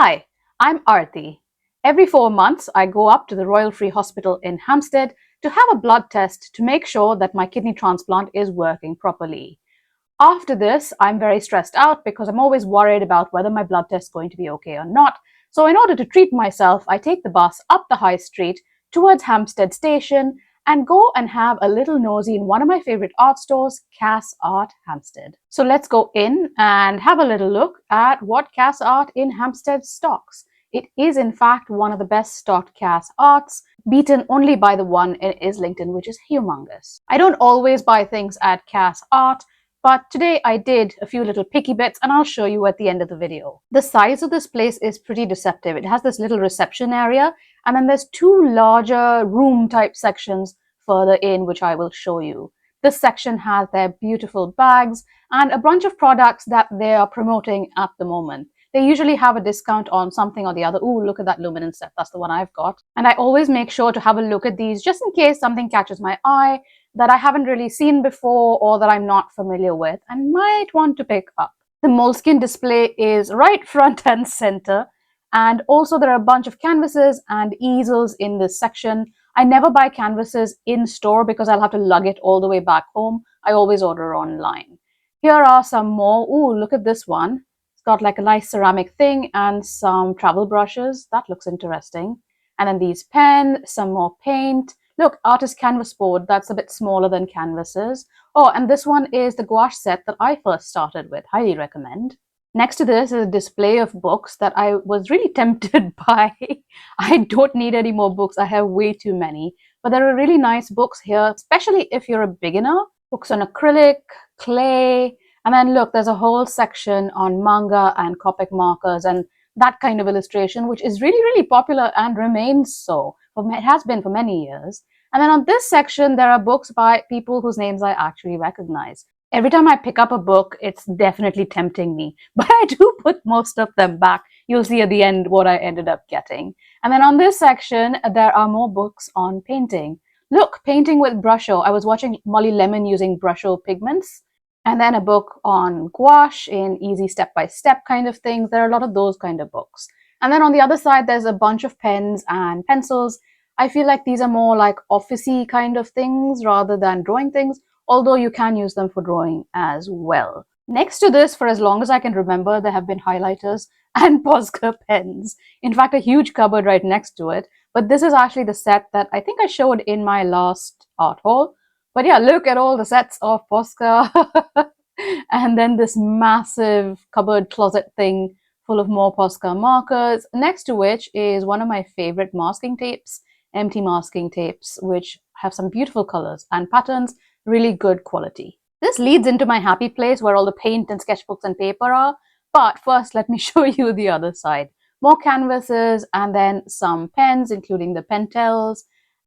Hi, I'm Arati. Every 4 months, I go up to the Royal Free Hospital in Hampstead to have a blood test to make sure that my kidney transplant is working properly. After this, I'm very stressed out because I'm always worried about whether my blood test is going to be okay or not. So in order to treat myself, I take the bus up the high street towards Hampstead Station and go and have a little nosy in one of my favorite art stores, Cass Art Hampstead. So let's go in and have a little look at what Cass Art in Hampstead stocks. It is in fact one of the best stocked Cass Arts, beaten only by the one in Islington, which is humongous. I don't always buy things at Cass Art, but today I did a few little picky bits and I'll show you at the end of the video. The size of this place is pretty deceptive. It has this little reception area and then there's two larger room type sections further in which I will show you. This section has their beautiful bags and a bunch of products that they are promoting at the moment. They usually have a discount on something or the other. Ooh, look at that luminance set. That's the one I've got. And I always make sure to have a look at these just in case something catches my eye that I haven't really seen before or that I'm not familiar with and might want to pick up. The moleskin display is right front and center, and also there are a bunch of canvases and easels in this section. I never buy canvases in store because I'll have to lug it all the way back home. I always order online. Here are some more. Ooh, look at this one. It's got like a nice ceramic thing and some travel brushes. That looks interesting. And then these pens, some more paint. Look, artist canvas board, that's a bit smaller than canvases. Oh, and this one is the gouache set that I first started with. Highly recommend. Next to this is a display of books that I was really tempted by. I don't need any more books. I have way too many. But there are really nice books here, especially if you're a beginner. Books on acrylic, clay, and then look, there's a whole section on manga and Copic markers and that kind of illustration, which is really, really popular and remains so. It has been for many years. And then on this section, there are books by people whose names I actually recognize. Every time I pick up a book, it's definitely tempting me, but I do put most of them back. You'll see at the end what I ended up getting. And then on this section, there are more books on painting. Look, painting with Brusho. I was watching Molly Lemon using Brusho pigments. And then a book on gouache in easy step-by-step kind of things. There are a lot of those kind of books. And then on the other side, there's a bunch of pens and pencils. I feel like these are more like office-y kind of things rather than drawing things, although you can use them for drawing as well. Next to this, for as long as I can remember, there have been highlighters and Posca pens. In fact, a huge cupboard right next to it. But this is actually the set that I think I showed in my last art haul. But yeah, look at all the sets of Posca. And then this massive cupboard closet thing full of more Posca markers, next to which is one of my favorite masking tapes, empty masking tapes, which have some beautiful colors and patterns, really good quality. This leads into my happy place where all the paint and sketchbooks and paper are. But first, let me show you the other side. More canvases and then some pens, including the Pentels.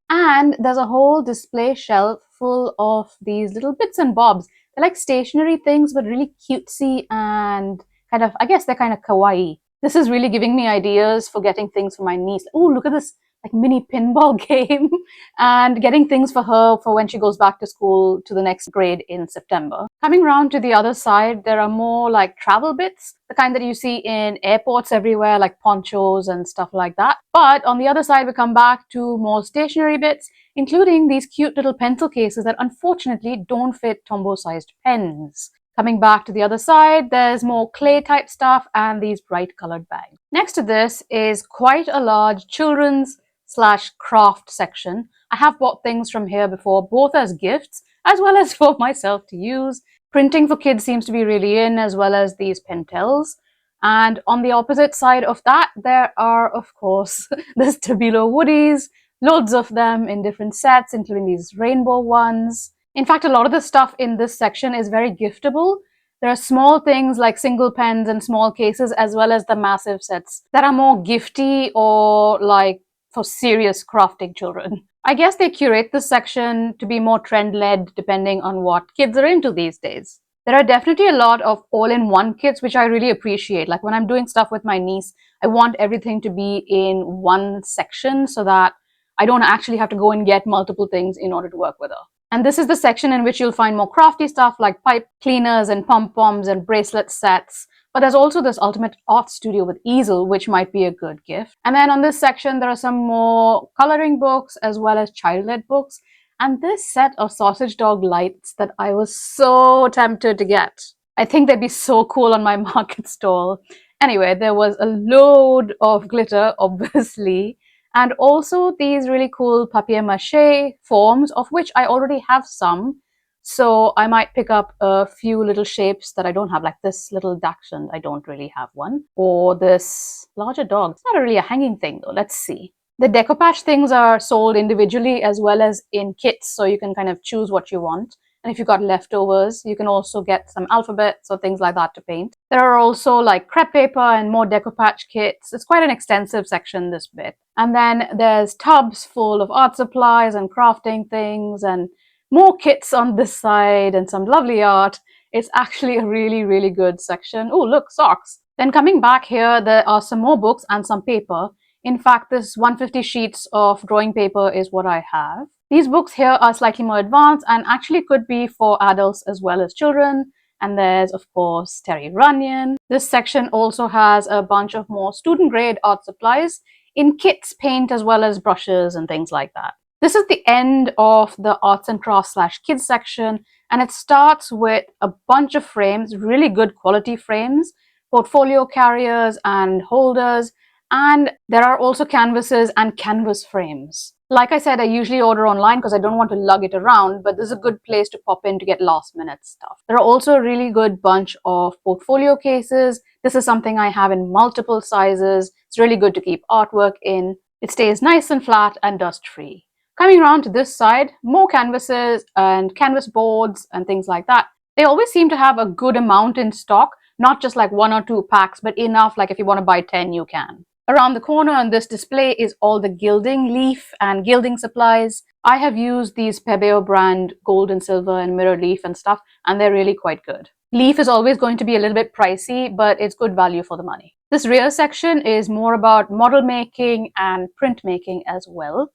And there's a whole display shelf full of these little bits and bobs. They're like stationery things, but really cutesy and kind of, I guess they're kind of kawaii. This is really giving me ideas for getting things for my niece. Oh, look at this like mini pinball game and getting things for her for when she goes back to school to the next grade in September. Coming around to the other side, there are more like travel bits, the kind that you see in airports everywhere, like ponchos and stuff like that. But on the other side, we come back to more stationery bits, including these cute little pencil cases that unfortunately don't fit Tombow-sized pens. Coming back to the other side, there's more clay type stuff and these bright colored bags. Next to this is quite a large children's / craft section. I have bought things from here before, both as gifts as well as for myself to use. Printing for kids seems to be really in, as well as these Pentels. And on the opposite side of that, there are, of course, the Stabilo Woodies, loads of them in different sets, including these rainbow ones. In fact, a lot of the stuff in this section is very giftable. There are small things like single pens and small cases, as well as the massive sets that are more gifty or like for serious crafting children. I guess they curate this section to be more trend-led depending on what kids are into these days. There are definitely a lot of all-in-one kits, which I really appreciate. Like when I'm doing stuff with my niece, I want everything to be in one section so that I don't actually have to go and get multiple things in order to work with her. And this is the section in which you'll find more crafty stuff like pipe cleaners and pom-poms and bracelet sets, But there's also this ultimate art studio with easel, which might be a good gift. And then on this section, there are some more coloring books as well as child-led books. And this set of sausage dog lights that I was so tempted to get. I think they'd be so cool on my market stall. Anyway, there was a load of glitter, obviously, and also these really cool papier-mâché forms, of which I already have some. So I might pick up a few little shapes that I don't have, like this little dachshund. I don't really have one. Or this larger dog. It's not really a hanging thing though. Let's see. The decoupage things are sold individually as well as in kits, so you can kind of choose what you want. And if you've got leftovers, you can also get some alphabets or things like that to paint. There are also like crepe paper and more decoupage kits. It's quite an extensive section, this bit. And then there's tubs full of art supplies and crafting things and more kits on this side and some lovely art. It's actually a really, really good section. Oh, look, socks. Then coming back here, there are some more books and some paper. In fact, this 150 sheets of drawing paper is what I have. These books here are slightly more advanced and actually could be for adults as well as children. And there's, of course, Terry Runyon. This section also has a bunch of more student-grade art supplies in kits, paint, as well as brushes and things like that. This is the end of the arts and crafts / kids section, and it starts with a bunch of frames, really good quality frames, portfolio carriers and holders, and there are also canvases and canvas frames. Like I said, I usually order online because I don't want to lug it around, but this is a good place to pop in to get last minute stuff. There are also a really good bunch of portfolio cases. This is something I have in multiple sizes. It's really good to keep artwork in. It stays nice and flat and dust free. Coming around to this side, more canvases and canvas boards and things like that. They always seem to have a good amount in stock, not just like 1 or 2 packs, but enough like if you want to buy 10, you can. Around the corner on this display is all the gilding, leaf and gilding supplies. I have used these Pebeo brand gold and silver and mirror leaf and stuff, and they're really quite good. Leaf is always going to be a little bit pricey, but it's good value for the money. This rear section is more about model making and print making as well.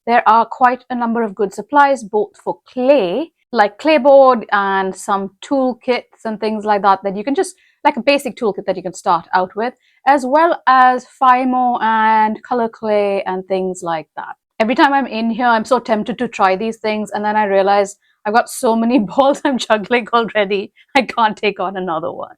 There are quite a number of good supplies, both for clay, like clayboard and some toolkits and things like that, that you can just, like a basic toolkit that you can start out with, as well as Fimo and color clay and things like that. Every time I'm in here, I'm so tempted to try these things, and then I realize I've got so many balls I'm juggling already, I can't take on another one.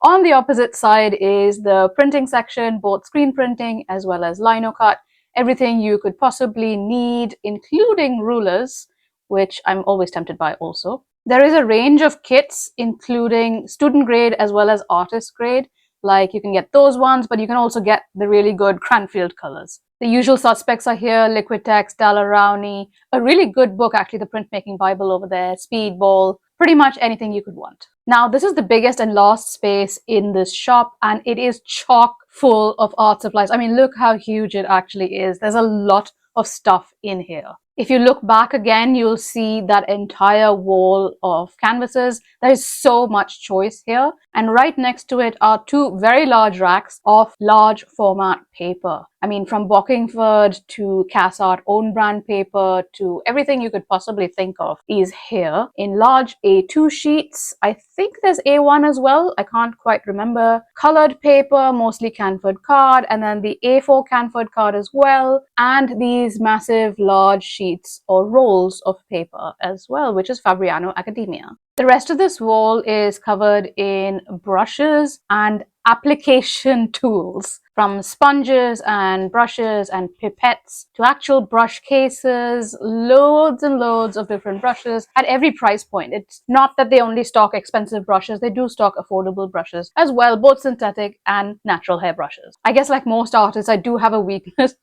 On the opposite side is the printing section, both screen printing as well as lino cut. Everything you could possibly need, including rulers, which I'm always tempted by also. There is a range of kits, including student grade as well as artist grade. Like you can get those ones, but you can also get the really good Cranfield colors. The usual suspects are here: Liquitex, Daler-Rowney, a really good book, actually, the Printmaking Bible over there, Speedball, pretty much anything you could want. Now, this is the biggest and last space in this shop, and it is chock full of art supplies. I mean, look how huge it actually is. There's a lot of stuff in here. If you look back again, you'll see that entire wall of canvases. There is so much choice here. And right next to it are 2 very large racks of large format paper. I mean, from Bockingford to Cass Art own brand paper to everything you could possibly think of is here in large A2 sheets. I think there's A1 as well. I can't quite remember. Colored paper, mostly Canford card, and then the A4 Canford card as well. And these massive large sheets or rolls of paper as well, which is Fabriano Academia. The rest of this wall is covered in brushes and application tools, from sponges and brushes and pipettes to actual brush cases, loads and loads of different brushes at every price point. It's not that they only stock expensive brushes, they do stock affordable brushes as well, both synthetic and natural hair brushes. I guess like most artists, I do have a weakness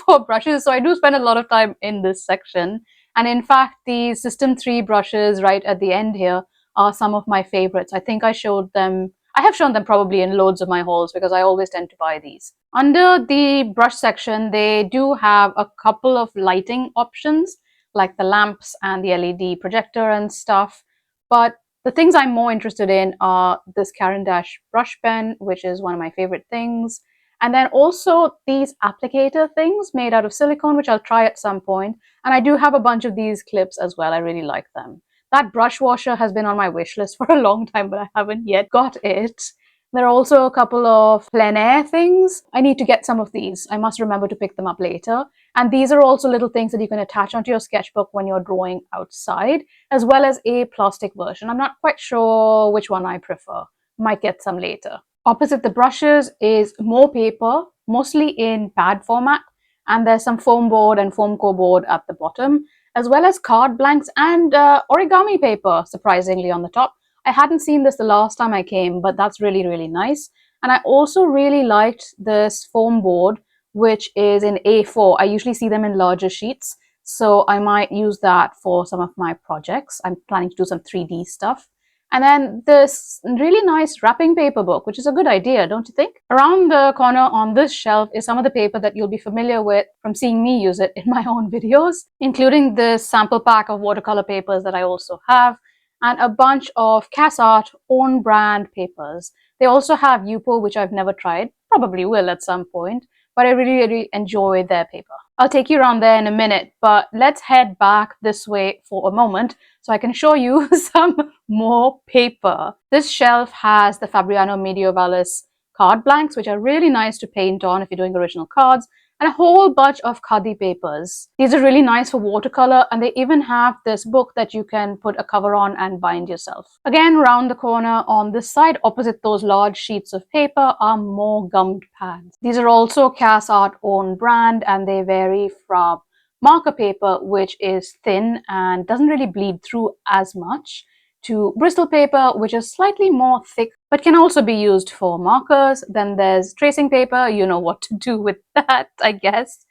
for brushes, so I do spend a lot of time in this section. And in fact, the System 3 brushes right at the end here are some of my favorites. I think I have shown them probably in loads of my hauls because I always tend to buy these. Under the brush section, they do have a couple of lighting options, like the lamps and the LED projector and stuff. But the things I'm more interested in are this Caran d'Ache brush pen, which is one of my favorite things. And then also these applicator things made out of silicone, which I'll try at some point. And I do have a bunch of these clips as well. I really like them. That brush washer has been on my wish list for a long time, but I haven't yet got it. There are also a couple of plein air things. I need to get some of these. I must remember to pick them up later. And these are also little things that you can attach onto your sketchbook when you're drawing outside, as well as a plastic version. I'm not quite sure which one I prefer. Might get some later. Opposite the brushes is more paper, mostly in pad format, and there's some foam board and foam core board at the bottom, as well as card blanks and origami paper, surprisingly, on the top. I hadn't seen this the last time I came, but that's really, really nice. And I also really liked this foam board, which is in A4. I usually see them in larger sheets, so I might use that for some of my projects. I'm planning to do some 3D stuff. And then this really nice wrapping paper book, which is a good idea, don't you think? Around the corner on this shelf is some of the paper that you'll be familiar with from seeing me use it in my own videos, including this sample pack of watercolor papers that I also have, and a bunch of Cass Art own brand papers. They also have Yupo, which I've never tried, probably will at some point, but I really, really enjoy their paper. I'll take you around there in a minute, but let's head back this way for a moment so I can show you some more paper. This shelf has the Fabriano Medievalis card blanks, which are really nice to paint on if you're doing original cards, and a whole bunch of khadi papers. These are really nice for watercolor, and they even have this book that you can put a cover on and bind yourself. Again, round the corner on this side, opposite those large sheets of paper, are more gummed pads. These are also Cass Art own brand, and they vary from marker paper, which is thin and doesn't really bleed through as much, to Bristol paper, which is slightly more thick but can also be used for markers. Then there's tracing paper, you know what to do with that, I guess.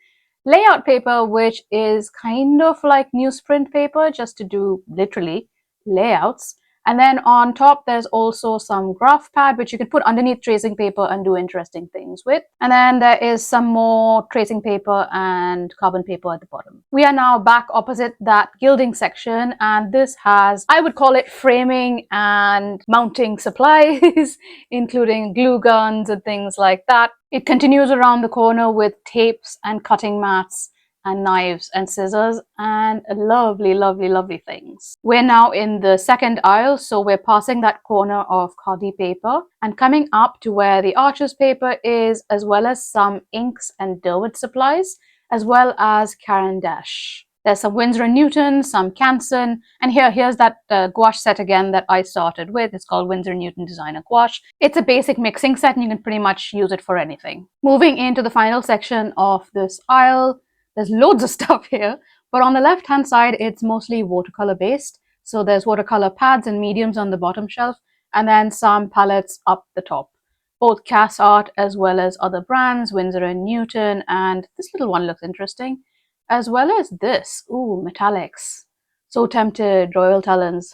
Layout paper, which is kind of like newsprint paper, just to do literally layouts. And then on top, there's also some graph pad, which you can put underneath tracing paper and do interesting things with. And then there is some more tracing paper and carbon paper at the bottom. We are now back opposite that gilding section, and this has, I would call it, framing and mounting supplies, including glue guns and things like that. It continues around the corner with tapes and cutting mats and knives and scissors and lovely, lovely, lovely things. We're now in the second aisle, so we're passing that corner of khadi paper and coming up to where the Arches paper is, as well as some inks and Derwent supplies, as well as Caran d'Ache. There's some Winsor & Newton, some Canson, and here's that gouache set again that I started with. It's called Winsor & Newton Designer Gouache. It's a basic mixing set and you can pretty much use it for anything. Moving into the final section of this aisle, there's loads of stuff here, but on the left-hand side, it's mostly watercolor based. So there's watercolor pads and mediums on the bottom shelf, and then some palettes up the top. Both Cass Art as well as other brands, Winsor & Newton, and this little one looks interesting, as well as this. Ooh, metallics. So tempted, Royal Talons.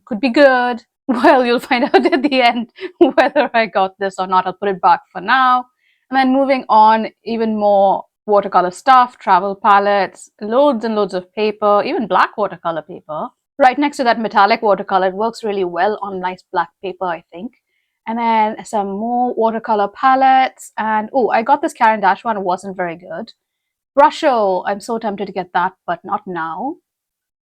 Could be good. Well, you'll find out at the end whether I got this or not. I'll put it back for now. And then moving on, even more watercolor stuff, travel palettes, loads and loads of paper, even black watercolor paper. Right next to that metallic watercolor, it works really well on nice black paper, I think. And then some more watercolor palettes. And oh, I got this Caran d'Ache one, it wasn't very good. Brusho, I'm so tempted to get that, but not now.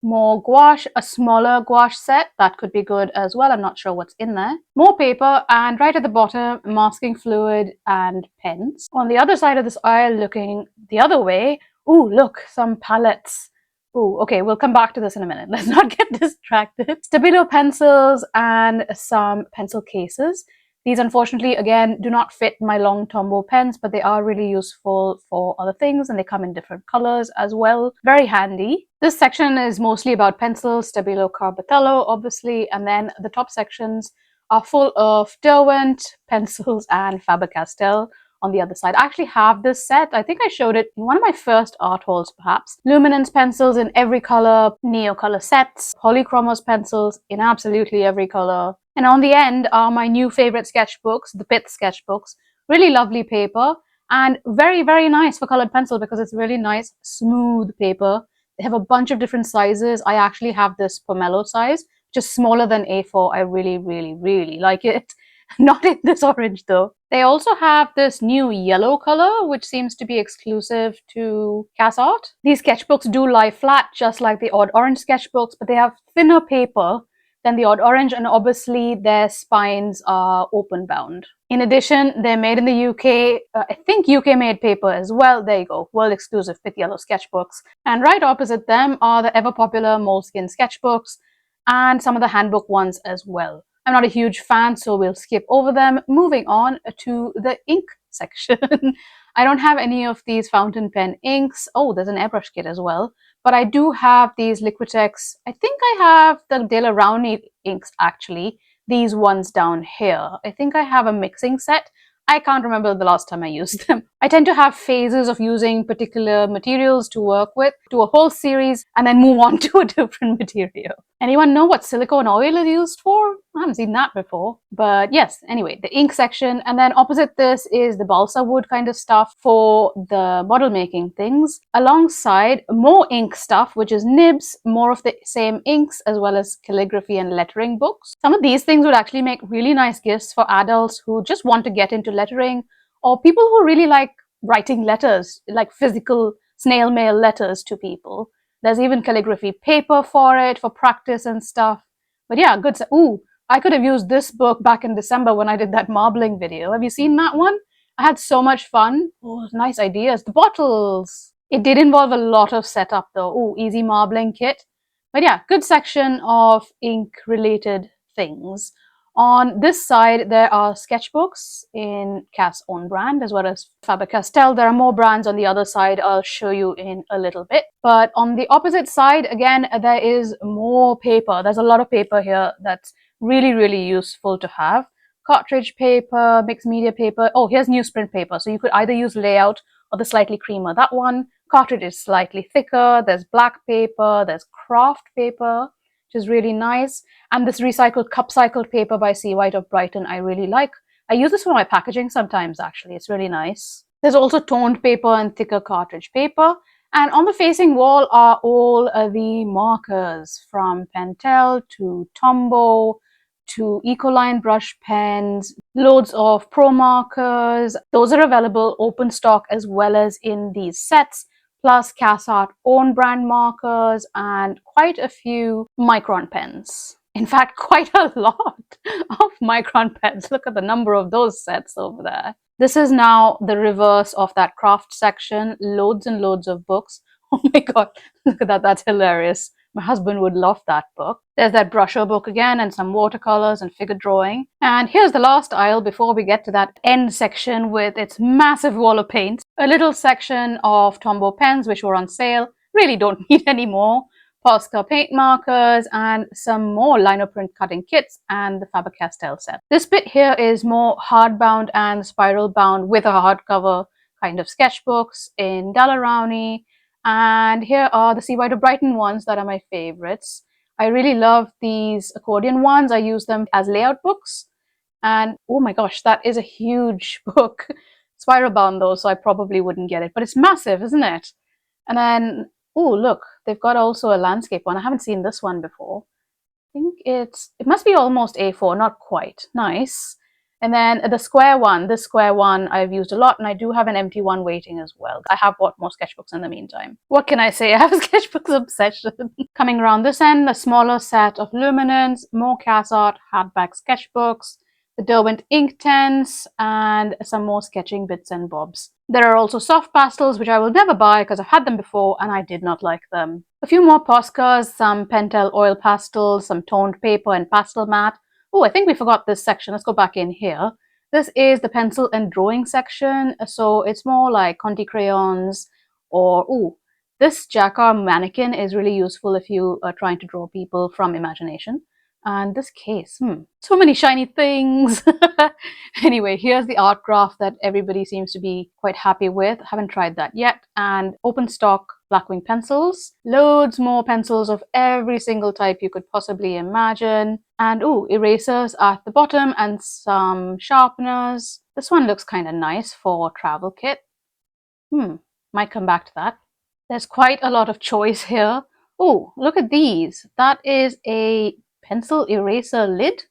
More gouache, a smaller gouache set, that could be good as well. I'm not sure what's in there. More paper, and right at the bottom, masking fluid and pens. On the other side of this aisle, looking the other way, ooh, look, some palettes. Ooh, okay, we'll come back to this in a minute. Let's not get distracted. Stabilo pencils and some pencil cases. These, unfortunately, again, do not fit my long Tombow pens, but they are really useful for other things, and they come in different colors as well. Very handy. This section is mostly about pencils, Stabilo Carbatello, obviously, and then the top sections are full of Derwent, pencils, and Faber-Castell on the other side. I actually have this set. I think I showed it in one of my first art hauls, perhaps. Luminance pencils in every color, Neocolor sets, Polychromos pencils in absolutely every color. And on the end are my new favorite sketchbooks, the Pitt sketchbooks. Really lovely paper and very, very nice for colored pencil because it's really nice, smooth paper. They have a bunch of different sizes. I actually have this pomelo size, which is smaller than A4. I really, really, really like it. Not in this orange though. They also have this new yellow color, which seems to be exclusive to Cass Art. These sketchbooks do lie flat, just like the odd orange sketchbooks, but they have thinner paper, then the odd orange, and obviously their spines are open bound. In addition, they're made in the UK. I think UK made paper as well. There you go, world exclusive Pith Yellow sketchbooks. And right opposite them are the ever popular Moleskine sketchbooks and some of the handbook ones as well. I'm not a huge fan, so we'll skip over them. Moving on to the ink section. I don't have any of these fountain pen inks. Oh, there's an airbrush kit as well. But I do have these Liquitex. I think I have the De La Rowney inks actually. These ones down here. I think I have a mixing set. I can't remember the last time I used them. I tend to have phases of using particular materials to work with, do a whole series, and then move on to a different material. Anyone know what silicone oil is used for? I haven't seen that before. But yes, anyway, the ink section. And then opposite this is the balsa wood kind of stuff for the model making things. Alongside more ink stuff, which is nibs, more of the same inks, as well as calligraphy and lettering books. Some of these things would actually make really nice gifts for adults who just want to get into lettering, or people who really like writing letters, like physical snail mail letters to people. There's even calligraphy paper for it, for practice and stuff. But yeah, good. Ooh, I could have used this book back in December when I did that marbling video. Have you seen that one? I had so much fun. Oh, nice ideas. The bottles. It did involve a lot of setup though. Ooh, easy marbling kit. But yeah, good section of ink related things. On this side, there are sketchbooks in Cass' own brand, as well as Faber-Castell. There are more brands on the other side I'll show you in a little bit. But on the opposite side, again, there is more paper. There's a lot of paper here that's really, really useful to have. Cartridge paper, mixed media paper. Oh, here's newsprint paper. So you could either use layout or the slightly creamer. That one, cartridge is slightly thicker. There's black paper, there's craft paper, which is really nice. And this recycled cup cycled paper by C. White of Brighton, I really like. I use this for my packaging sometimes, actually. It's really nice. There's also toned paper and thicker cartridge paper. And on the facing wall are all the markers, from Pentel to Tombow to Ecoline brush pens, loads of pro markers. Those are available open stock as well as in these sets, plus Cass Art own brand markers and quite a few micron pens. In fact, quite a lot of micron pens. Look at the number of those sets over there. This is now the reverse of that craft section. Loads and loads of books. Oh my god, look at that, that's hilarious. My husband would love that book. There's that brusher book again, and some watercolors and figure drawing. And here's the last aisle before we get to that end section with its massive wall of paints. A little section of Tombow pens, which were on sale. Really don't need any more. Posca paint markers and some more lino print cutting kits and the Faber-Castell set. This bit here is more hardbound and spiral bound with a hardcover kind of sketchbooks in De La Rowney. And here are the C. White of Brighton ones that are my favorites. I really love these accordion ones. I use them as layout books. And oh my gosh, that is a huge book. Spiral bound though, so I probably wouldn't get it. But it's massive, isn't it? And then, oh look, they've got also a landscape one. I haven't seen this one before. I think it must be almost A4, not quite. Nice. And then the square one, this square one I've used a lot, and I do have an empty one waiting as well. I have bought more sketchbooks in the meantime. What can I say? I have a sketchbooks obsession. Coming around this end, a smaller set of luminance, more Cass Art hardback sketchbooks, the Derwent ink tents, and some more sketching bits and bobs. There are also soft pastels, which I will never buy because I've had them before and I did not like them. A few more Poscas, some Pentel oil pastels, some toned paper and pastel mat. Oh, I think we forgot this section. Let's go back in here. This is the pencil and drawing section. So it's more like Conti crayons or, oh, this jacquard mannequin is really useful if you are trying to draw people from imagination. And this case, so many shiny things. Anyway, here's the art graph that everybody seems to be quite happy with. Haven't tried that yet. And open stock Blackwing pencils. Loads more pencils of every single type you could possibly imagine. And ooh, erasers at the bottom and some sharpeners. This one looks kind of nice for travel kit. Might come back to that. There's quite a lot of choice here. Oh, look at these. That is a pencil eraser lid.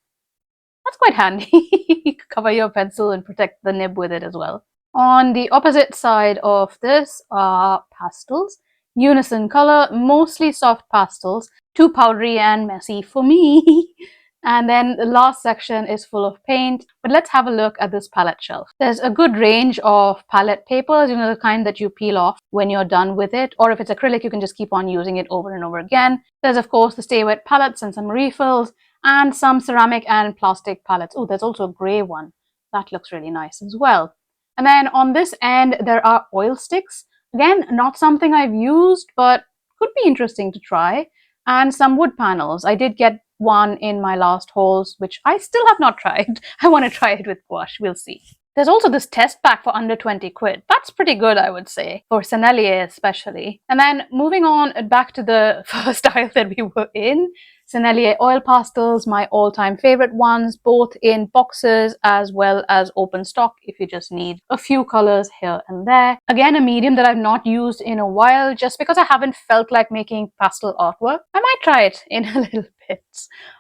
That's quite handy. You can cover your pencil and protect the nib with it as well. On the opposite side of this are pastels. unison color, mostly soft pastels, too powdery and messy for me. And then the last section is full of paint. But let's have a look at this palette shelf. There's a good range of palette papers, the kind that you peel off when you're done with it. Or if it's acrylic, you can just keep on using it over and over again. There's, of course, the Stay Wet palettes and some refills, and some ceramic and plastic palettes. Oh, there's also a gray one. That looks really nice as well. And then on this end, there are oil sticks. Again, not something I've used, but could be interesting to try. And some wood panels. I did get one in my last hauls, which I still have not tried. I want to try it with gouache. We'll see. There's also this test pack for under 20 quid. That's pretty good, I would say, for Sennelier especially. And then moving on back to the first aisle that we were in, Sennelier oil pastels, my all-time favorite ones, both in boxes as well as open stock if you just need a few colors here and there. Again, a medium that I've not used in a while just because I haven't felt like making pastel artwork. I might try it in a little bit.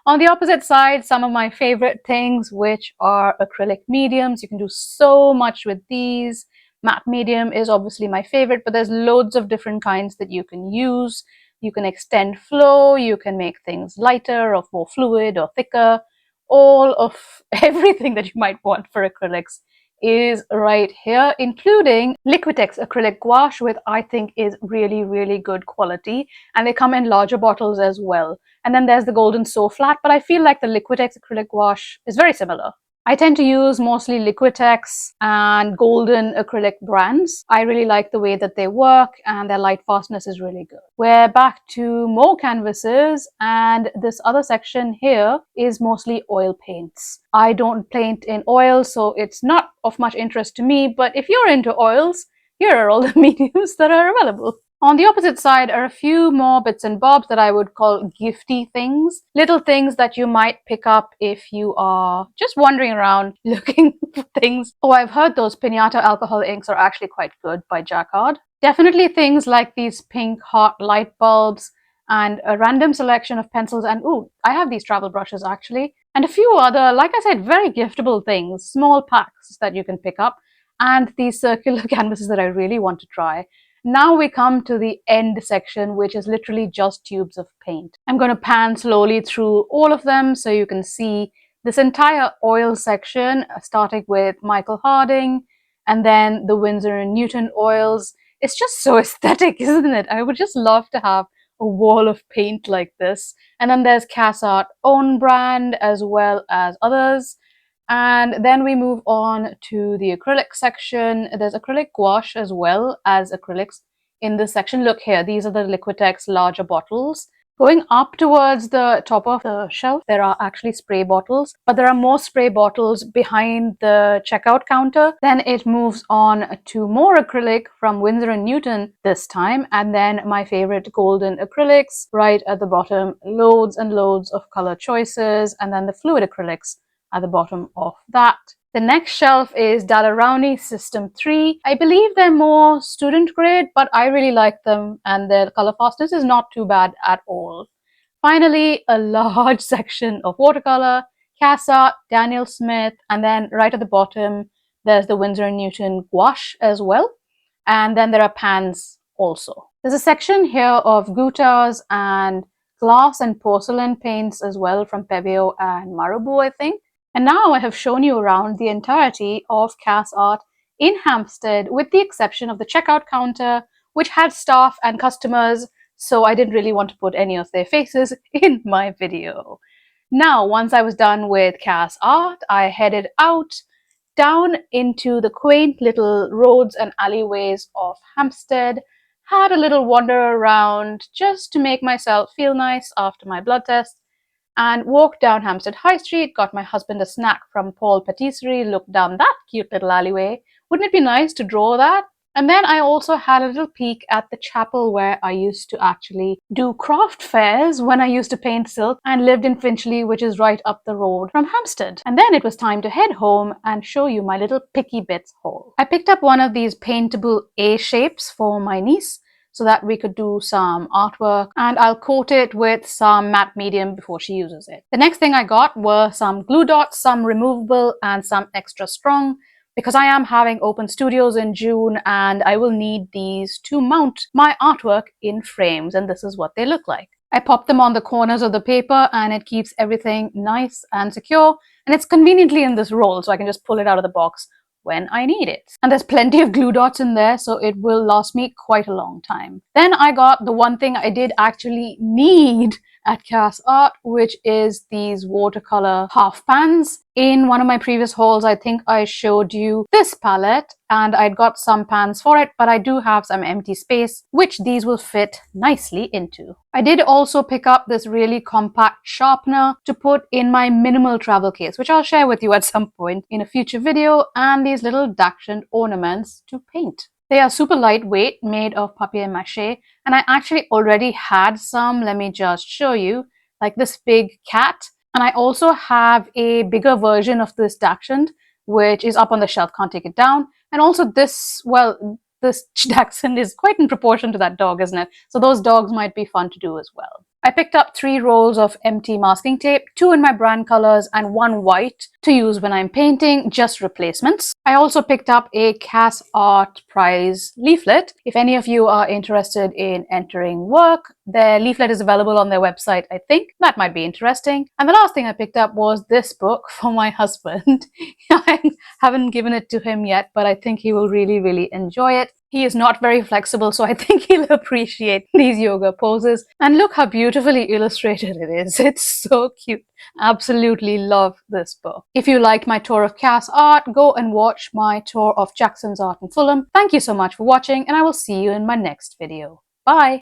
On the opposite side, some of my favorite things, which are acrylic mediums. You can do so much with these. Matte medium is obviously my favorite, but there's loads of different kinds that you can use. You can extend flow, you can make things lighter or more fluid or thicker. All of everything that you might want for acrylics is right here, including Liquitex acrylic gouache, which I think is really, really good quality. And they come in larger bottles as well. And then there's the Golden So Flat, but I feel like the Liquitex acrylic gouache is very similar. I tend to use mostly Liquitex and Golden acrylic brands. I really like the way that they work and their light fastness is really good. We're back to more canvases, and this other section here is mostly oil paints. I don't paint in oil, so it's not of much interest to me, but if you're into oils, here are all the mediums that are available. On the opposite side are a few more bits and bobs that I would call gifty things. Little things that you might pick up if you are just wandering around looking for things. Oh, I've heard those Pinata alcohol inks are actually quite good by Jacquard. Definitely things like these pink hot light bulbs and a random selection of pencils. And ooh, I have these travel brushes actually. And a few other, like I said, very giftable things, small packs that you can pick up. And these circular canvases that I really want to try. Now we come to the end section, which is literally just tubes of paint. I'm going to pan slowly through all of them so you can see this entire oil section, starting with Michael Harding and then the Winsor & Newton oils. It's just so aesthetic, isn't it? I would just love to have a wall of paint like this. And then there's Cass Art own brand as well as others. And then we move on to the acrylic section. There's acrylic gouache as well as acrylics in this section. Look here, these are the Liquitex larger bottles. Going up towards the top of the shelf, there are actually spray bottles, but there are more spray bottles behind the checkout counter. Then it moves on to more acrylic from Winsor & Newton this time, and then my favorite golden acrylics right at the bottom. Loads and loads of color choices, and then the fluid acrylics at the bottom of that. The next shelf is Daler-Rowney System 3. I believe they're more student grade, but I really like them and their color fastness is not too bad at all. Finally, a large section of watercolor, Cass Art, Daniel Smith, and then right at the bottom, there's the Winsor & Newton gouache as well. And then there are pans also. There's a section here of Goutas and glass and porcelain paints as well from Pebeo and Marabu, I think. And now I have shown you around the entirety of Cass Art in Hampstead, with the exception of the checkout counter, which had staff and customers, so I didn't really want to put any of their faces in my video. Now, once I was done with Cass Art, I headed out down into the quaint little roads and alleyways of Hampstead, had a little wander around just to make myself feel nice after my blood test, and walked down Hampstead High Street, got my husband a snack from Paul Patisserie, looked down that cute little alleyway. Wouldn't it be nice to draw that? And then I also had a little peek at the chapel where I used to actually do craft fairs when I used to paint silk, and lived in Finchley, which is right up the road from Hampstead. And then it was time to head home and show you my little picky bits haul. I picked up one of these paintable A shapes for my niece, so that we could do some artwork, and I'll coat it with some matte medium before she uses it. The next thing I got were some glue dots, some removable and some extra strong, because I am having open studios in June and I will need these to mount my artwork in frames, and this is what they look like. I pop them on the corners of the paper and it keeps everything nice and secure, and it's conveniently in this roll so I can just pull it out of the box when I need it. And there's plenty of glue dots in there, so it will last me quite a long time. Then I got the one thing I did actually need at Cass Art, which is these watercolor half pans. In one of my previous hauls, I think I showed you this palette, and I'd got some pans for it, but I do have some empty space, which these will fit nicely into. I did also pick up this really compact sharpener to put in my minimal travel case, which I'll share with you at some point in a future video, and these little dachshund ornaments to paint. They are super lightweight, made of papier-mâché, and I actually already had some. Let me just show you, like this big cat. And I also have a bigger version of this dachshund, which is up on the shelf, can't take it down. And also this, well, this dachshund is quite in proportion to that dog, isn't it? So those dogs might be fun to do as well. I picked up 3 rolls of empty masking tape, 2 in my brand colors and 1 white to use when I'm painting, just replacements. I also picked up a Cass Art prize leaflet. If any of you are interested in entering work, their leaflet is available on their website, I think. That might be interesting. And the last thing I picked up was this book for my husband. I haven't given it to him yet, but I think he will really, really enjoy it. He is not very flexible, so I think he'll appreciate these yoga poses. And look how beautifully illustrated it is. It's so cute. Absolutely love this book. If you liked my tour of Cass Art, go and watch my tour of Jackson's Art in Fulham. Thank you so much for watching, and I will see you in my next video. Bye!